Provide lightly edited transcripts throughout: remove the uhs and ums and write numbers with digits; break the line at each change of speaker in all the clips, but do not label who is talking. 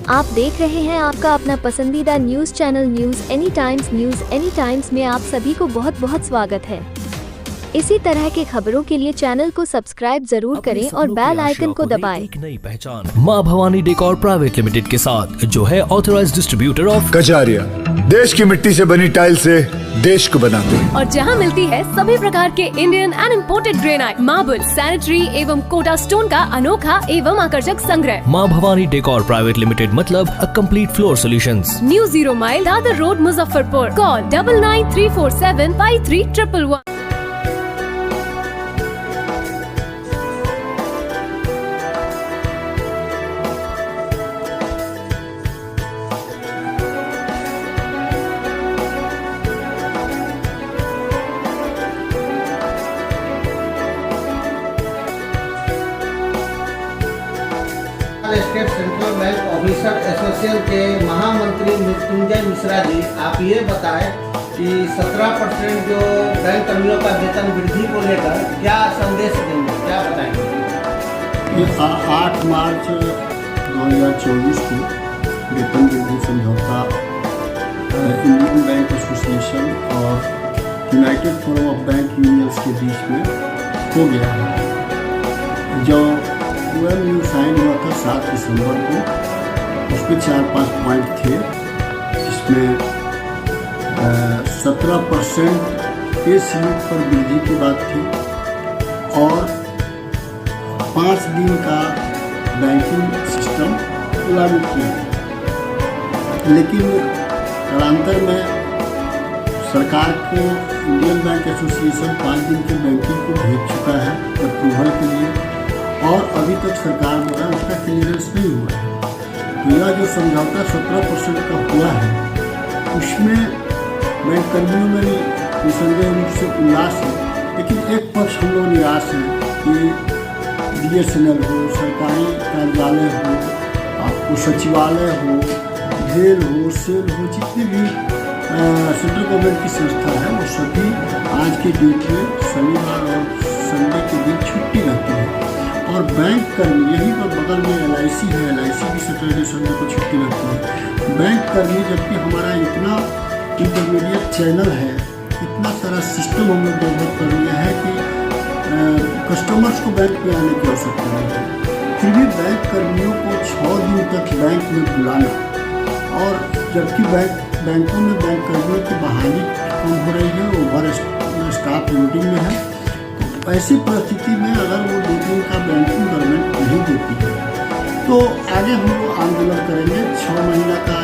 आप देख रहे हैं आपका अपना पसंदीदा news channel news any times में आप सभी को बहुत बहुत स्वागत है। इसी तरह के खबरों के लिए चैनल को सब्सक्राइब जरूर करें और बेल आइकन को दबाएं।
एक नई पहचान मां भवानी डेकोर प्राइवेट लिमिटेड के साथ, जो है ऑथराइज्ड डिस्ट्रीब्यूटर ऑफ
कजारिया। देश की मिट्टी से बनी टाइल से देश को बनाते हैं।
और जहां मिलती है सभी प्रकार के Indian and imported granite, marble, sanitary एवं कोटा स्टोन का अनोखा एवं आकर्षक संग्रह।
मां भवानी डेकोर प्राइवेट लिमिटेड मतलब a complete floor solutions.
New 0 mile Dadar road, Muzaffarpur. Call 9934753111।
State central bank officer association के महामंत्री मृत्युंजय मिश्रा जी, आप ये बताएं कि 17% जो बैंक कर्मियों का वेतन वृद्धि को लेकर क्या संदेश देंगे, क्या बताएंगे?
ये 8 मार्च 2024 को वेतन वृद्धि समझौता इंडियन बैंक एसोसिएशन और United forum of bank unions के बीच में हो गया है। जो MOU साइन हुआ था 7 दिसंबर को, उसमें 4-5 पॉइंट थे, जिसमें 17% पे स्लिप पर वृद्धि की बात थी और 5 दिन का बैंकिंग सिस्टम लागू किया। लेकिन कालांतर में सरकार को इंडियन बैंक एसोसिएशन 5 दिन के बैंकिंग को भेज चुका है अप्रूवल के लिए, और अभी तक सरकार द्वारा उसका क्लियरेंस नहीं हुआ है। तो यह जो समझौता 17% का हुआ है, उसमें बैंक कर्मियों में निसंदेह रूप से उल्लास है, लेकिन एक पक्ष हम लोग निराश हैं कि BSNL हो, सरकारी कार्यालय हो, आपको सचिवालय हो, जेल हो, सेल हो, जितनी भी सेंट्रल गवर्नमेंट की संस्था है, वो सभी आज के डेट में शनिवार और संडे के दिन छुट्टी रहती है। और बैंक कर्मी, यहीं पर बगल में LIC है, LIC भी सैटरडे संडे को छुट्टी रहती है। बैंक कर्मी, जबकि हमारा इतना इंटरमीडिएट चैनल है, इतना सारा सिस्टम हम लोग डेवलप कर लिया है कि कस्टमर्स को बैंक में आने की आवश्यकता नहीं है, फिर भी बैंक कर्मियों को 6 दिन तक बैंक में बुलाना, और जबकि बैंकों में बैंक कर्मियों की बहाली कम हो रही है, ओवर स्टाफ लोडिंग में है, ऐसी परिस्थिति में अगर वो 2 दिन का बैंकिंग गवर्नमेंट नहीं देती है तो आगे हम लोग आंदोलन करेंगे। 6 महीना का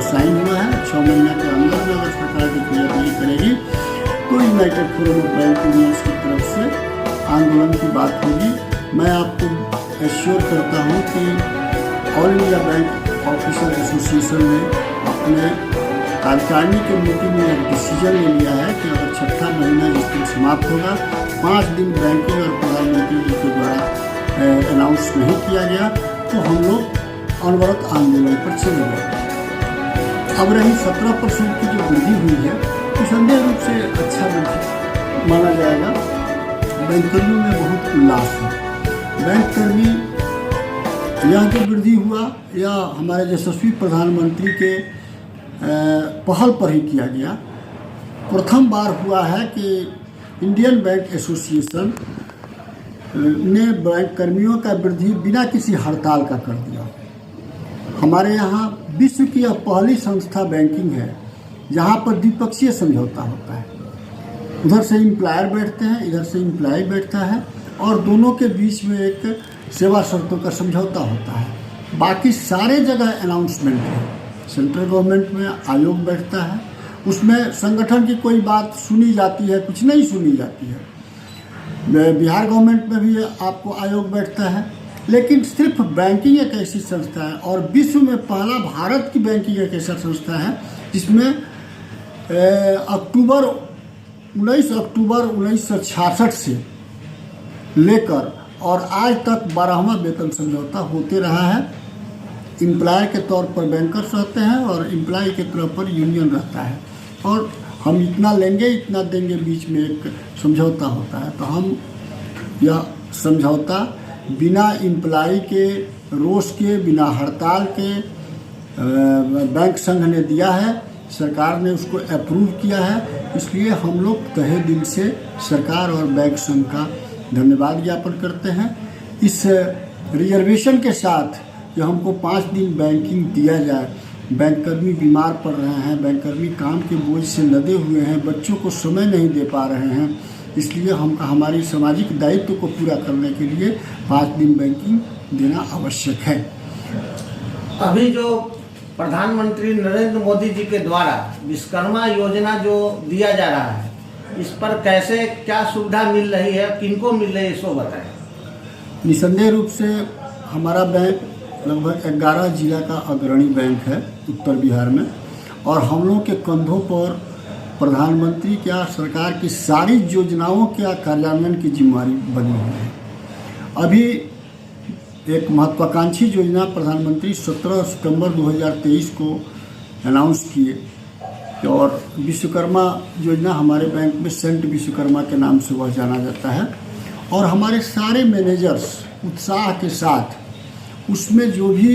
साइन हुआ है, 6 महीना के अंदर में अगर सरकार डिक्लेयर नहीं करेगी तो United forum of bank unions की तरफ से आंदोलन की बात होगी। मैं आपको एश्योर करता हूँ कि all India bank officer association ने अपने कार्यकारिणी के मीटिंग में एक डिसीजन ले लिया है कि अगर 6ठा महीना इस दिन समाप्त होगा, 5 दिन बैंकिंग और प्रधानमंत्री जी के द्वारा अनाउंस नहीं किया गया, तो हम लोग अनवरत आंदोलन पर चलेंगे। अब रही 17% की जो वृद्धि हुई है, निसंदेह रूप से अच्छा वृद्धि माना जाएगा। बैंक कर्मियों में बहुत उल्लास है। बैंक कर्मी, यह जो वृद्धि हुआ यह हमारे यशस्वी प्रधानमंत्री के पहल पर ही किया गया। प्रथम बार हुआ है कि इंडियन बैंक एसोसिएशन ने बैंक कर्मियों का वृद्धि बिना किसी हड़ताल का कर दिया। हमारे यहाँ विश्व की यह पहली संस्था बैंकिंग है जहाँ पर द्विपक्षीय समझौता होता है। उधर से एम्प्लॉयर बैठते हैं, इधर से एम्प्लॉय बैठता है, और दोनों के बीच में एक सेवा शर्तों का समझौता होता है। बाकी सारे जगह अनाउंसमेंट है। सेंट्रल गवर्नमेंट में आयोग बैठता है, उसमें संगठन की कोई बात सुनी जाती है, कुछ नहीं सुनी जाती है। बिहार गवर्नमेंट में भी आपको आयोग बैठता है, लेकिन सिर्फ बैंकिंग एक ऐसी संस्था है, और विश्व में पहला भारत की बैंकिंग एक ऐसा संस्था है जिसमें 19 अक्टूबर 1966 से लेकर और आज तक 12वां वेतन समझौता होते रहा है। एम्प्लॉयर के तौर पर बैंकर्स रहते हैं और एम्प्लॉय के तौर पर यूनियन रहता है, और हम इतना लेंगे इतना देंगे, बीच में एक समझौता होता है। तो हम यह समझौता बिना इम्प्लाई के, रोष के, बिना हड़ताल के बैंक संघ ने दिया है। सरकार ने उसको अप्रूव किया है। इसलिए हम लोग तहे दिल से सरकार और बैंक संघ का धन्यवाद ज्ञापन करते हैं। इस रिजर्वेशन के साथ कि हमको 5 दिन बैंकिंग दिया जाए। बैंककर्मी बीमार पड़ रहे हैं, बैंककर्मी काम के बोझ से लदे हुए हैं, बच्चों को समय नहीं दे पा रहे हैं। इसलिए हमारी सामाजिक दायित्व को पूरा करने के लिए 5 दिन बैंकिंग देना आवश्यक है।
अभी जो प्रधानमंत्री नरेंद्र मोदी जी के द्वारा विश्वकर्मा योजना जो दिया जा रहा है, इस पर कैसे क्या सुविधा मिल रही है, किनको मिल रही है, इसको बताएं।
निसंदेह रूप से हमारा बैंक लगभग 11 जिला का अग्रणी बैंक है उत्तर बिहार में, और हम लोग के कंधों पर प्रधानमंत्री क्या सरकार की सारी योजनाओं के कार्यान्वयन की जिम्मेदारी बनी हुई है। अभी एक महत्वाकांक्षी योजना प्रधानमंत्री 17 सितंबर 2023 को अनाउंस किए, और विश्वकर्मा योजना हमारे बैंक में सेंट विश्वकर्मा के नाम से वह जाना जाता है। और हमारे सारे मैनेजर्स उत्साह के साथ उसमें जो भी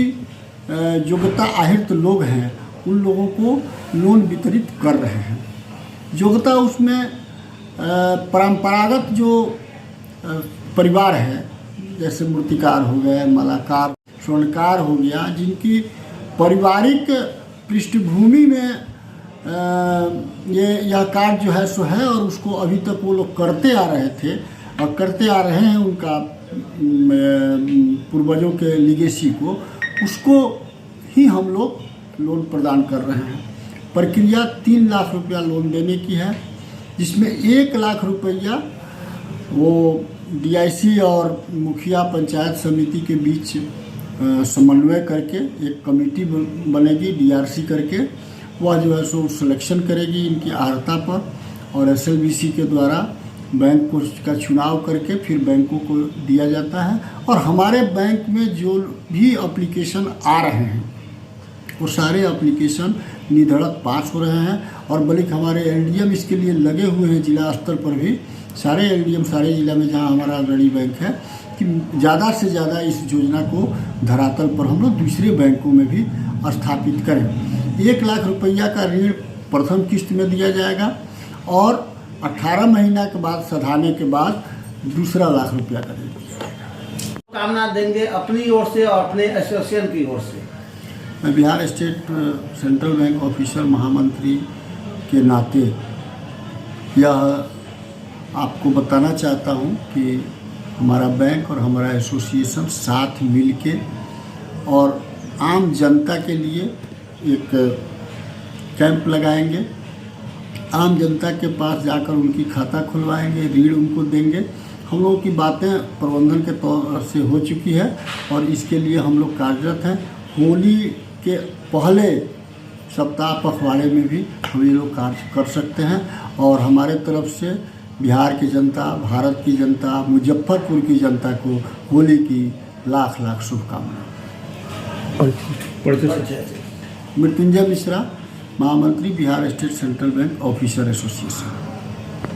योग्यता आहृत लोग हैं उन लोगों को लोन वितरित कर रहे हैं। योग्यता उसमें परंपरागत जो परिवार है, जैसे मूर्तिकार हो गए, मालाकार, स्वर्णकार हो गया, जिनकी पारिवारिक पृष्ठभूमि में यह कार्य जो है सो है, और उसको अभी तक वो लोग करते आ रहे थे और करते आ रहे हैं, उनका पूर्वजों के लिगेसी को, उसको ही हम लोग लोन प्रदान कर रहे हैं। प्रक्रिया 3 लाख रुपया लोन देने की है, जिसमें 1 लाख रुपया वो DIC और मुखिया पंचायत समिति के बीच समन्वय करके एक कमेटी बनेगी DRC करके, वह जो है सो सिलेक्शन करेगी इनकी अर्हता पर, और SLBC के द्वारा बैंक को का चुनाव करके फिर बैंकों को दिया जाता है। और हमारे बैंक में जो भी एप्लीकेशन आ रहे हैं वो सारे एप्लीकेशन निधड़क पास हो रहे हैं, और बल्कि हमारे LDM इसके लिए लगे हुए हैं जिला स्तर पर भी। सारे LDM सारे जिला में जहां हमारा अग्रणी बैंक है कि ज़्यादा से ज़्यादा इस योजना को धरातल पर हम लोग दूसरे बैंकों में भी स्थापित करें। 1 लाख रुपया का ऋण प्रथम किस्त में दिया जाएगा, और 18 महीना के बाद सधाने के बाद 2 लाख रुपया का ऋण दिया जाएगा।
कामना देंगे अपनी ओर से और अपने एसोसिएशन की ओर से।
मैं Bihar state central bank officer महामंत्री के नाते यह आपको बताना चाहता हूं कि हमारा बैंक और हमारा एसोसिएशन साथ मिलके और आम जनता के लिए एक कैंप लगाएंगे। आम जनता के पास जाकर उनकी खाता खुलवाएंगे, ऋण उनको देंगे। हम लोगों की बातें प्रबंधन के तौर से हो चुकी है, और इसके लिए हम लोग कार्यरत हैं। होली के पहले सप्ताह पखवाड़े में भी हम ये लोग कार्य कर सकते हैं, और हमारे तरफ से बिहार की जनता, भारत की जनता, मुजफ्फरपुर की जनता को होली की लाख लाख शुभकामनाएं। मृत्युंजय मिश्रा, महामंत्री, Bihar state central bank officer association.